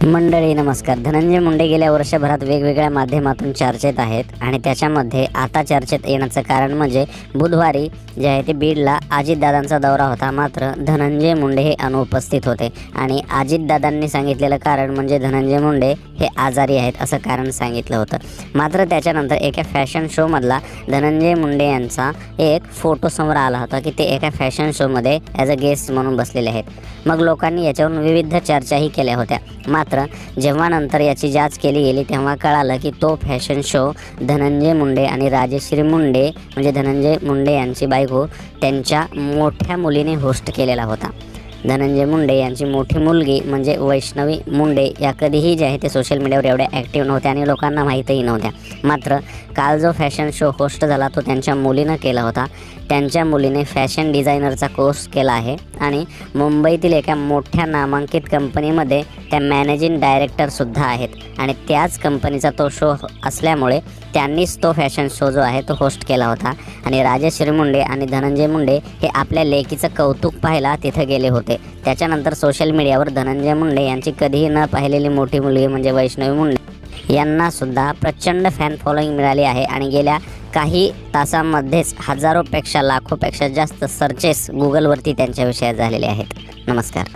मंडळी नमस्कार. धनंजय मुंडे गेल्या वर्षभरात वेगवेगळ्या माध्यमातून चर्चेत आहेत आणि त्याच्यामध्ये आता चर्चेत येण्याचं कारण म्हणजे बुधवारी जे आहे ते बीडला अजितदादांचा दौरा होता. मात्र धनंजय मुंडे हे अनुपस्थित होते आणि अजितदादांनी सांगितलेलं कारण म्हणजे धनंजय मुंडे हे आजारी आहेत असं कारण सांगितलं होतं. मात्र त्याच्यानंतर एका फॅशन शोमधला धनंजय मुंडे यांचा एक फोटो समोर आला होता की ते एका फॅशन शोमध्ये ॲज अ गेस्ट म्हणून बसलेले आहेत. मग लोकांनी याच्यावरून विविध चर्चाही केल्या होत्या. मात्र जेव्हा नंतर याची जाच केली गेली तेव्हा कळालं की तो फॅशन शो धनंजय मुंडे आणि राजश्री मुंडे म्हणजे धनंजय मुंडे यांची बायको त्यांच्या मोठ्या मुलीने होस्ट केलेला होता. धनंजय मुंडे यांची मोठी मुलगी म्हणजे वैष्णवी मुंडे या कधीही जे आहे ते सोशल मीडियावर एवढ्या ॲक्टिव्ह नव्हत्या आणि लोकांना माहीतही नव्हत्या. मात्र काल जो फॅशन शो होस्ट झाला तो त्यांच्या मुलीनं केला होता. त्यांच्या मुलीने फॅशन डिझायनरचा कोर्स केला आहे आणि मुंबईतील एका मोठ्या नामांकित कंपनीमध्ये त्या मॅनेजिंग डायरेक्टरसुद्धा आहेत आणि त्याच कंपनीचा तो शो असल्यामुळे त्यांनीच तो फॅशन शो जो आहे तो होस्ट केला होता. आणि राजश्री मुंडे आणि धनंजय मुंडे हे आपल्या लेकीचं कौतुक पाहायला तिथं गेले होते. त्याच्यानंतर सोशल मीडियावर धनंजय मुंडे यांची कधीही न पाहिलेली मोठी मुलगी म्हणजे वैष्णवी मुंडे यांनासुद्धा प्रचंड फॅन फॉलोईंग मिळाली आहे आणि गेल्या काही तासांमध्येच हजारोपेक्षा लाखोपेक्षा जास्त सर्चेस गुगलवरती त्यांच्या विषयात झालेले आहेत. नमस्कार.